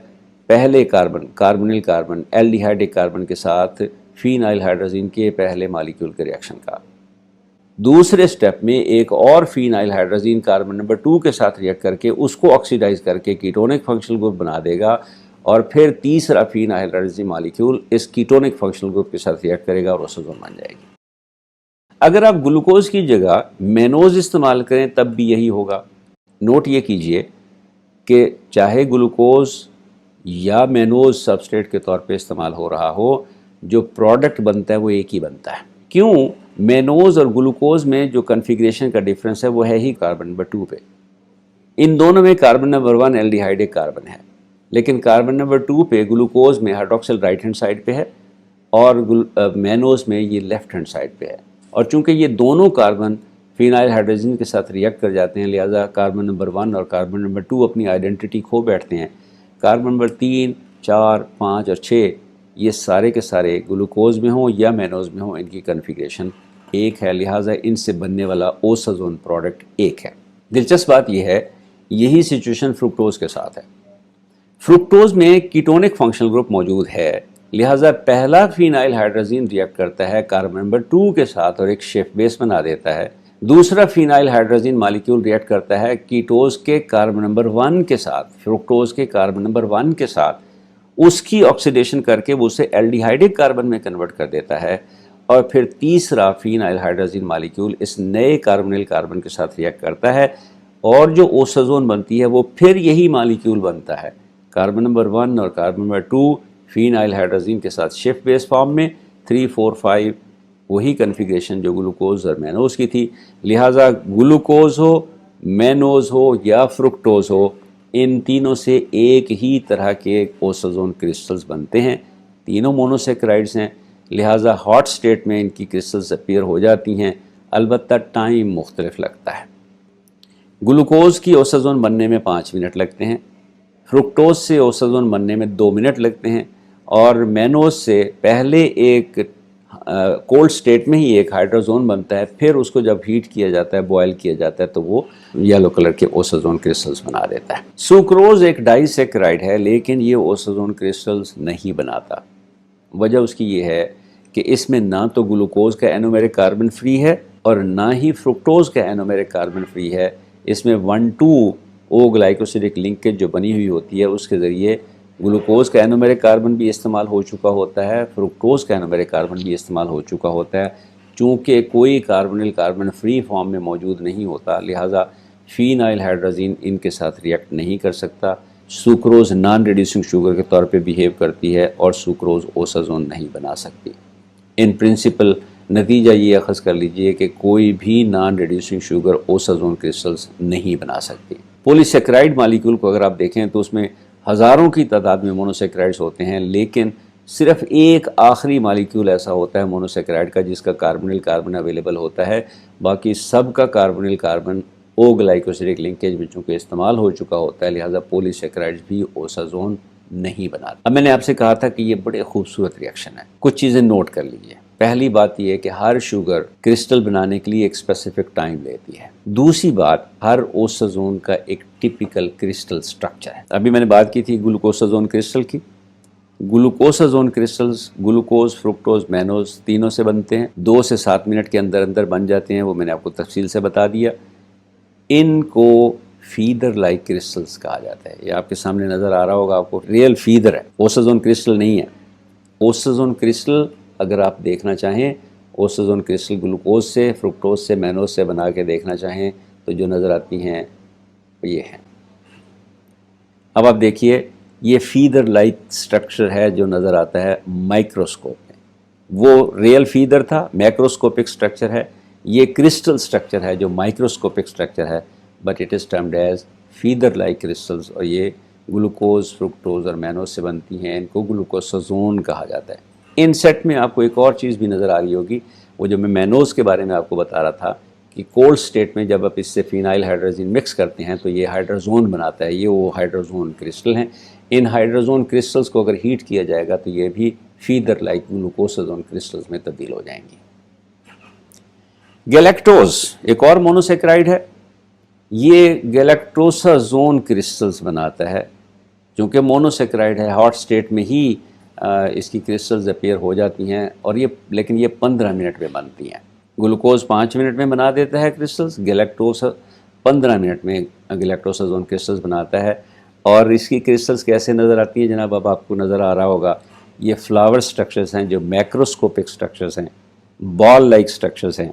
S1: पहले carbon, carbonyl carbon aldehydic carbon के साथ फिनाइल हाइड्रोजीन के पहले मालिक्यूल के रिएक्शन का। दूसरे स्टेप में एक और फिनाइल हाइड्रोजीन कार्बन नंबर 2 के साथ रिएक्ट करके उसको ऑक्सीडाइज करके कीटोनिक फंक्शनल ग्रुप बना देगा, और फिर तीसरा फिनाइल हाइड्रोजीन मालिक्यूल इस कीटोनिक फंक्शनल ग्रुप के साथ रिएक्ट करेगा और ओसाजोन बन जाएगी। अगर आप ग्लूकोज की जगह मेनोज इस्तेमाल करें तब भी यही होगा। नोट ये कीजिए कि चाहे ग्लूकोज या मेनोज सबस्ट्रेट के तौर पे इस्तेमाल हो रहा हो, जो प्रोडक्ट बनता है वो एक ही बनता है। क्यों? मेनोज और ग्लूकोज में जो कन्फिग्रेशन का डिफरेंस है वो है ही कार्बन नंबर 2 पे। इन दोनों में कार्बन नंबर 1 एल्डिहाइडिक कार्बन है, लेकिन कार्बन नंबर 2 पे ग्लूकोज में हाइड्रोक्सिल राइट हैंड साइड पे है और मेनोज में ये लेफ्ट हैंड साइड पे है। और चूंकि ये दोनों कार्बन फिनाइल हाइड्रोजन के साथ रिएक्ट कर जाते हैं, लिहाजा कार्बन नंबर 1 और कार्बन नंबर 2 अपनी आइडेंटिटी खो बैठते हैं। कार्बन नंबर 3, 4, 5 और 6 ये सारे के सारे ग्लूकोज में हों या मेनोज में हों, इनकी कन्फिग्रेशन एक है, लिहाजा इनसे बनने वाला ओसाजोन प्रोडक्ट एक है। दिलचस्प बात यह है, यही सिचुएशन फ्रुक्टोज के साथ है। फ्रुक्टोज में कीटोनिक फंक्शनल ग्रुप मौजूद है, लिहाजा पहला फिनाइल हाइड्रोजन रिएक्ट करता है कार्बन नंबर 2 के साथ और एक शेफ बेस बना देता है। दूसरा फिनाइल हाइड्रोजन मॉलिक्यूल रिएक्ट करता है कीटोज के कार्बन नंबर 1 के साथ, फ्रुक्टोज के कार्बन नंबर 1 के साथ, उसकी ऑक्सीडेशन करके वो उसे एल्डिहाइडिक कार्बन में कन्वर्ट कर देता है। और फिर तीसरा फिनाइल हाइड्रोजन मॉलिक्यूल इस नए कार्बोनिल कार्बन के साथ रिएक्ट करता है और जो ओसाजोन बनती है वो फिर यही मॉलिक्यूल बनता है। कार्बन नंबर 1 और कार्बन नंबर 2 फिनाइल हाइड्रोजन के साथ शिफ्ट बेस फॉर्म में, 3, 4, 5 वही कन्फिग्रेशन जो ग्लूकोज और मेनोज की थी। लिहाजा ग्लूकोज हो, मेनोज हो या फ्रुक्टोज हो, इन तीनों से एक ही तरह के ओसाजोन क्रिस्टल्स बनते हैं। तीनों मोनोसेक्राइड्स हैं, लिहाजा हॉट स्टेट में इनकी क्रिस्टल्स अपीयर हो जाती हैं, अलबत्ता टाइम मुख्तलिफ लगता है। ग्लूकोज की ओसाजोन बनने में 5 मिनट लगते हैं, फ्रुक्टोज से ओसाजोन बनने में 2 मिनट लगते हैं और मेनोज से पहले एक कोल्ड स्टेट में ही एक हाइड्रोजोन बनता है, फिर उसको जब हीट किया जाता है, बॉयल किया जाता है, तो वो येलो कलर के ओसाजोन क्रिस्टल्स बना देता है। सुक्रोज एक डाइसेक्राइड है, लेकिन ये ओसाजोन क्रिस्टल्स नहीं बनाता। वजह उसकी ये है कि इसमें ना तो ग्लूकोज का एनोमेरिक कार्बन फ्री है और ना ही फ्रुक्टोज का एनोमेरिक कार्बन फ्री है। इसमें 1,2 ओ ग्लाइकोसिडिक लिंकेज जो बनी हुई होती है, उसके ज़रिए ग्लूकोज का एनोमेरिक कार्बन भी इस्तेमाल हो चुका होता है, फ्रुक्टोज का एनोमेरिक कार्बन भी इस्तेमाल हो चुका होता है। चूँकि कोई कार्बोनिल कार्बन फ्री फॉर्म में मौजूद नहीं होता, लिहाजा फिनाइल हाइड्रोजन इनके साथ रिएक्ट नहीं कर सकता। सुक्रोज नॉन रिड्यूसिंग शुगर के तौर पे बिहेव करती है और सुक्रोज ओसाजोन नहीं बना सकती। इन प्रिंसिपल नतीजा ये अखज़ कर लीजिए कि कोई भी non reducing sugar osazone crystals नहीं बना सकती। पॉलीसेक्राइड मॉलिक्यूल को अगर आप देखें तो उसमें हज़ारों की तादाद में मोनोसेक्राइड्स होते हैं, लेकिन सिर्फ एक आखिरी मॉलिक्यूल ऐसा होता है मोनोसेक्राइड का जिसका कार्बोनिल कार्बन अवेलेबल होता है। बाकी सब का कार्बोनिल कार्बन ओ ग्लाइकोसिडिक लिंकेज में चूँकि इस्तेमाल हो चुका होता है, लिहाजा पॉलीसेक्राइड्स भी ओसाजोन नहीं बनाते। अब मैंने आपसे कहा था कि ये बड़े खूबसूरत रिएक्शन है। कुछ चीज़ें नोट कर लीजिए। पहली बात यह है कि हर शुगर क्रिस्टल बनाने के लिए एक स्पेसिफिक टाइम लेती है। दूसरी बात, हर ओसाजोन का एक टिपिकल क्रिस्टल स्ट्रक्चर है। अभी मैंने बात की थी ग्लूकोसाजोन क्रिस्टल की। ग्लूकोसाजोन क्रिस्टल्स ग्लूकोज, फ्रुक्टोज, मेनोज तीनों से बनते हैं। 2 से 7 मिनट के अंदर अंदर बन जाते हैं, वो मैंने आपको तफसील से बता दिया। इनको फीदर लाइक क्रिस्टल्स कहा जाता है। ये आपके सामने नज़र आ रहा होगा आपको, रियल फीदर है, ओसाजोन क्रिस्टल नहीं है। ओसाजोन क्रिस्टल अगर आप देखना चाहें, ओसाजोन क्रिस्टल ग्लूकोज से, फ्रुक्टोज से, मेनोज से बना के देखना चाहें तो जो नज़र आती हैं ये हैं। अब आप देखिए, ये फीदर लाइक स्ट्रक्चर है जो नज़र आता है माइक्रोस्कोप में। वो रियल फीदर था, मैक्रोस्कोपिक स्ट्रक्चर है। ये क्रिस्टल स्ट्रक्चर है जो माइक्रोस्कोपिक स्ट्रक्चर है, but it is termed as feather like crystals. और ये ग्लूकोज, फ्रुक्टोज और मेनोज से बनती हैं। इनको ग्लूकोसाजोन कहा जाता है। इन सेट में आपको एक और चीज़ भी नज़र आ रही होगी, वो जो मैं मेनोज के बारे में आपको बता रहा था कि कोल्ड स्टेट में जब आप इससे फिनाइल हाइड्रोजन मिक्स करते हैं तो ये हाइड्रोजोन बनाता है। ये वो हाइड्रोजोन क्रिस्टल हैं। इन हाइड्रोजोन क्रिस्टल्स को अगर हीट किया जाएगा तो ये भी फीदर लाइक ग्लूकोसाजोन क्रिस्टल्स में तब्दील हो जाएंगी। गैलेक्टोज एक और मोनोसेक्राइड है। ये गैलेक्टोसाजोन क्रिस्टल्स बनाता है। चूँकि मोनोसेक्राइड है, हॉट स्टेट में ही इसकी क्रिस्टल्स अपीयर हो जाती हैं और लेकिन ये 15 मिनट में बनती हैं। ग्लूकोज 5 मिनट में बना देता है क्रिस्टल्स, गैलेक्टोज 15 मिनट में गैलेक्टोसाजोन क्रिस्टल्स बनाता है। और इसकी क्रिस्टल्स कैसे नज़र आती हैं जनाब, अब आपको नज़र आ रहा होगा, ये फ्लावर स्ट्रक्चर्स हैं जो मैक्रोस्कोपिक स्ट्रक्चर्स हैं, बॉल लाइक स्ट्रक्चर्स हैं।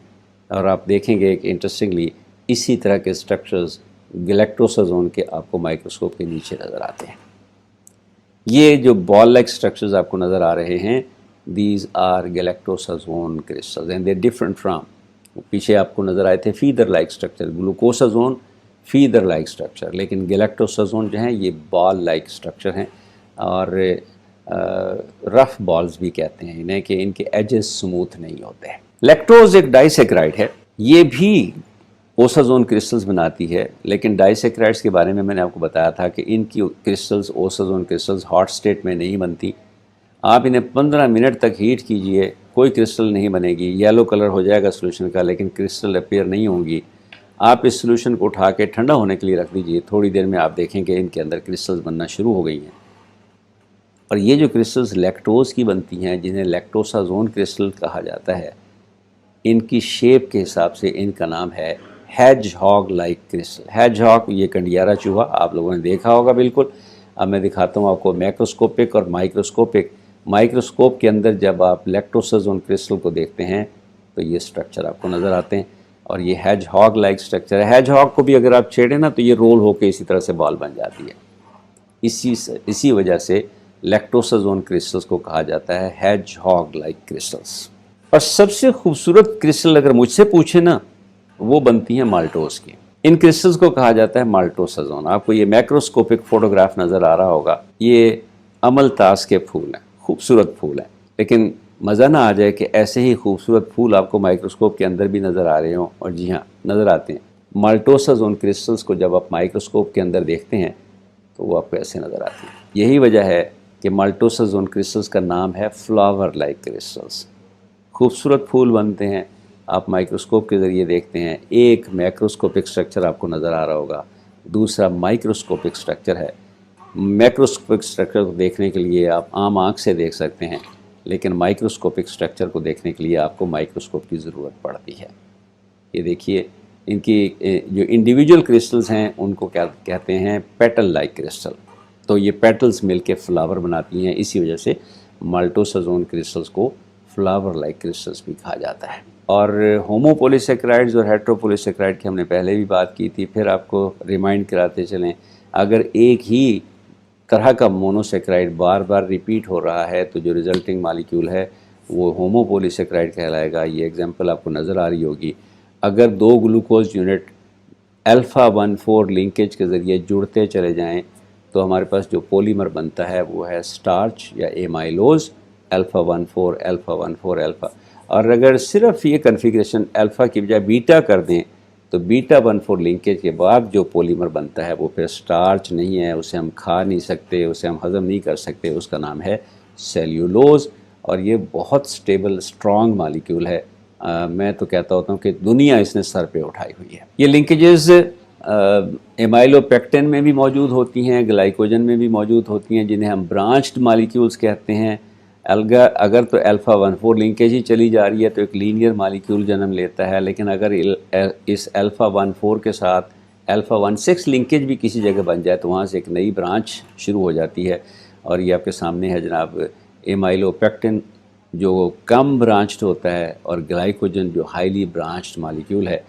S1: और आप देखेंगे कि इंटरेस्टिंगली इसी तरह के स्ट्रक्चर्स गैलेक्टोसाजोन के आपको माइक्रोस्कोप के नीचे नज़र आते हैं। ये जो बॉल लाइक स्ट्रक्चर्स आपको नज़र आ रहे हैं, these are galactosazone crystals and they different from, पीछे आपको नज़र आए थे feather like structure, glucosazone feather like structure, लेकिन गैलेक्टोसाजोन जो हैं ये बॉल लाइक स्ट्रक्चर हैं और रफ बॉल्स भी कहते हैं इन्हें कि इनके एजेस स्मूथ नहीं होते हैं। लैक्टोज एक डाइसेक्राइड है, ये भी ओसाजोन क्रिस्टल्स बनाती है, लेकिन डाइसेक्राइड्स के बारे में मैंने आपको बताया था कि इनकी crystals osazone crystals hot state में नहीं बनती। आप इन्हें 15 मिनट तक हीट कीजिए, कोई क्रिस्टल नहीं बनेगी, येलो कलर हो जाएगा सोल्यूशन का लेकिन क्रिस्टल अपीयर नहीं होंगी। आप इस सोल्यूशन को उठा के ठंडा होने के लिए रख दीजिए, थोड़ी देर में आप देखेंगे इनके अंदर क्रिस्टल्स बनना शुरू हो गई हैं। और ये जो क्रिस्टल्स लैक्टोज की बनती हैं, जिन्हें लैक्टोसाजोन क्रिस्टल कहा जाता है, इनकी शेप के हिसाब से इनका नाम है हैजहॉग लाइक क्रिस्टल। हैजहॉग ये कंडियारा चूहा आप लोगों ने देखा होगा बिल्कुल। अब मैं दिखाता हूँ आपको मैक्रोस्कोपिक और माइक्रोस्कोपिक। माइक्रोस्कोप के अंदर जब आप लैक्टोसाजोन क्रिस्टल को देखते हैं तो ये स्ट्रक्चर आपको नज़र आते हैं और ये हैजहॉग लाइक स्ट्रक्चर है। हैजहॉग को भी अगर आप छेड़ें ना तो ये रोल होकर इसी तरह से बॉल बन जाती है। इसी वजह से लैक्टोसाजोन क्रिस्टल्स को कहा जाता है हैजहॉग लाइक क्रिस्टल्स। और सबसे खूबसूरत क्रिस्टल अगर मुझसे पूछे ना, वो बनती हैं माल्टोज की। इन क्रिस्टल्स को कहा जाता है माल्टोसाजोन। आपको ये मैक्रोस्कोपिक फोटोग्राफ नज़र आ रहा होगा, ये अमलतास के फूल हैं, खूबसूरत फूल हैं। लेकिन मज़ा ना आ जाए कि ऐसे ही खूबसूरत फूल आपको माइक्रोस्कोप के अंदर भी नज़र आ रहे हों, और जी हाँ नज़र आते हैं। माल्टोसाजोन क्रिस्टल्स को जब आप माइक्रोस्कोप के अंदर देखते हैं तो वो आपको ऐसे नज़र आती है। यही वजह है कि माल्टोसाजोन क्रिस्टल्स का नाम है फ्लावर लाइक क्रिस्टल्स। खूबसूरत फूल बनते हैं, आप माइक्रोस्कोप के ज़रिए देखते हैं। एक मैक्रोस्कोपिक स्ट्रक्चर आपको नज़र आ रहा होगा, दूसरा माइक्रोस्कोपिक स्ट्रक्चर है। मैक्रोस्कोपिक स्ट्रक्चर को देखने के लिए आप आम आँख से देख सकते हैं, लेकिन माइक्रोस्कोपिक स्ट्रक्चर को देखने के लिए आपको माइक्रोस्कोप की ज़रूरत पड़ती है। ये देखिए, इनकी जो इंडिविजुअल क्रिस्टल्स हैं उनको क्या कहते हैं, पेटल लाइक क्रिस्टल। तो ये पेटल्स मिलके फ्लावर बनाती हैं, इसी वजह से माल्टोसाजोन क्रिस्टल्स को फ्लावर लाइक क्रिस्टल्स भी कहा जाता है। और होमोपोलीसेक्राइड्स और हेट्रोपोलीसेक्राइड की हमने पहले भी बात की थी, फिर आपको रिमाइंड कराते चलें। अगर एक ही तरह का मोनोसेक्राइड बार बार रिपीट हो रहा है तो जो रिजल्टिंग मालिक्यूल है वो होमोपोलीसेक्राइड कहलाएगा। ये एग्जांपल आपको नज़र आ रही होगी। अगर 2 ग्लूकोज यूनिट अल्फ़ा 1,4 लिंकेज के ज़रिए जुड़ते चले जाएं तो हमारे पास जो पॉलीमर बनता है वो है स्टार्च या एमाइलोज अल्फ़ा 1,4 अल्फ़ा 1,4 अल्फ़ा। और अगर सिर्फ ये कन्फिग्रेशन अल्फ़ा की बजाय बीटा कर दें तो बीटा 1,4 लिंकेज के बाद जो पॉलीमर बनता है वो फिर स्टार्च नहीं है, उसे हम खा नहीं सकते, उसे हम हज़म नहीं कर सकते, उसका नाम है सेल्यूलोज। और ये बहुत स्टेबल स्ट्रॉन्ग मालिक्यूल है। मैं तो कहता होता हूँ कि दुनिया इसने सर पे उठाई हुई है। ये लिंकेजेस एमाइलोपेक्टिन में भी मौजूद होती हैं, ग्लाइकोजन में भी मौजूद होती हैं, जिन्हें हम ब्रांच्ड मालिक्यूल्स कहते हैं। अगर तो अल्फ़ा 1,4 लिंकेज ही चली जा रही है तो एक लीनियर मालिक्यूल जन्म लेता है, लेकिन अगर इस अल्फ़ा 1,4 के साथ अल्फ़ा 1,6 लिंकेज भी किसी जगह बन जाए तो वहाँ से एक नई ब्रांच शुरू हो जाती है। और ये आपके सामने है जनाब, एमाइलोपेक्टिन जो कम ब्रांच्ड होता है और ग्लाइकोजन जो हाईली ब्रांच्ड मालिक्यूल है।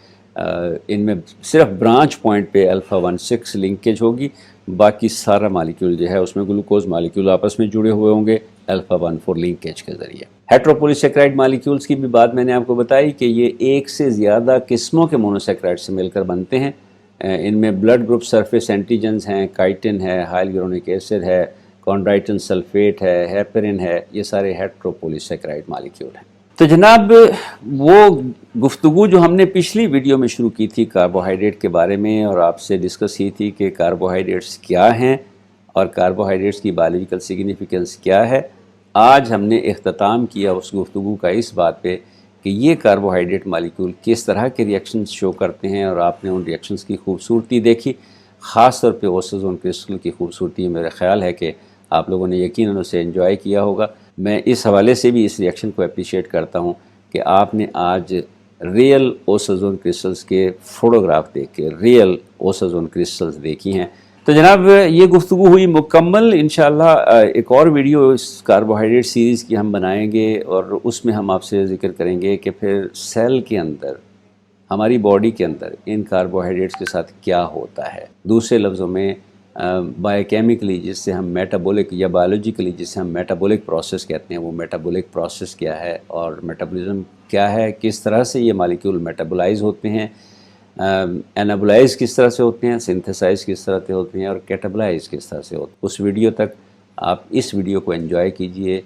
S1: इनमें सिर्फ ब्रांच पॉइंट पे अल्फ़ा 1,6 लिंकेज होगी, बाकी सारा मालिक्यूल जो है उसमें ग्लूकोज मालिक्यूल आपस में जुड़े हुए होंगे अल्फ़ा 1,4 लिंकेज के ज़रिए। हेट्रोपोलीसेक्राइड मालिक्यूल्स की भी बात मैंने आपको बताई कि ये एक से ज़्यादा किस्मों के मोनोसेक्राइड से मिलकर बनते हैं। इनमें ब्लड ग्रुप सरफेस एंटीजन्स हैं, काइटिन है, हाइलुरोनिक एसिड है, कॉन्ड्राइटिन सल्फेट है, हेपेरिन है, ये सारे हेट्रोपोलीसेक्राइड मालिक्यूल हैं। तो जनाब, वो गुफ्तगू जो हमने पिछली वीडियो में शुरू की थी कार्बोहाइड्रेट के बारे में, और आपसे डिस्कस की थी कि कार्बोहाइड्रेट्स क्या हैं और कार्बोहाइड्रेट्स की बायोलॉजिकल सिग्निफिकेंस क्या है, आज हमने इख्तिताम किया उस गुफ्तगू का इस बात पे कि ये कार्बोहाइड्रेट मालिक्यूल किस तरह के रिएक्शंस शो करते हैं, और आपने उन रिएक्शंस की खूबसूरती देखी। ख़ास तौर पे ओसाजोन क्रिस्टल की खूबसूरती मेरा ख़्याल है कि आप लोगों ने यकीनन उसे एंजॉय किया होगा। मैं इस हवाले से भी इस रिएक्शन को अप्रिशिएट करता हूँ कि आपने आज रियल ओसाजोन क्रिस्टल्स के फ़ोटोग्राफ देख के रियल ओसाजोन क्रिस्टल्स देखी हैं। तो जनाब, ये गुफ्तगू हुई मुकम्मल। इंशाअल्लाह एक और वीडियो इस कार्बोहाइड्रेट सीरीज़ की हम बनाएंगे और उसमें हम आपसे ज़िक्र करेंगे कि फिर सेल के अंदर, हमारी बॉडी के अंदर इन कार्बोहाइड्रेट्स के साथ क्या होता है। दूसरे लफ्ज़ों में बायोकेमिकली जिससे हम मेटाबॉलिक या बायोलॉजिकली जिससे हम मेटाबॉलिक प्रोसेस कहते हैं, वो मेटाबॉलिक प्रोसेस क्या है और मेटाबॉलिज्म क्या है, किस तरह से ये मालिक्यूल मेटाबोलाइज होते हैं, एनाबोलाइज किस तरह से होते हैं, सिंथेसाइज किस तरह से होते हैं और कैटाबोलाइज किस तरह से होते हैं। उस वीडियो तक आप इस वीडियो को एंजॉय कीजिए,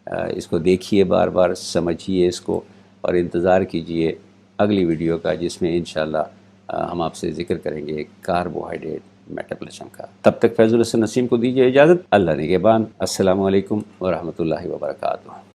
S1: इसको देखिए, बार बार समझिए इसको और इंतज़ार कीजिए अगली वीडियो का, जिसमें इंशाल्लाह हम आपसे ज़िक्र करेंगे कार्बोहाइड्रेट मेटाबॉलिज्म का। तब तक फैज़ुल हसन नसीम को दीजिए इजाज़त। अल्लाह निगहबान। अस्सलामु अलैकुम व रहमतुल्लाहि व बरकातुहू।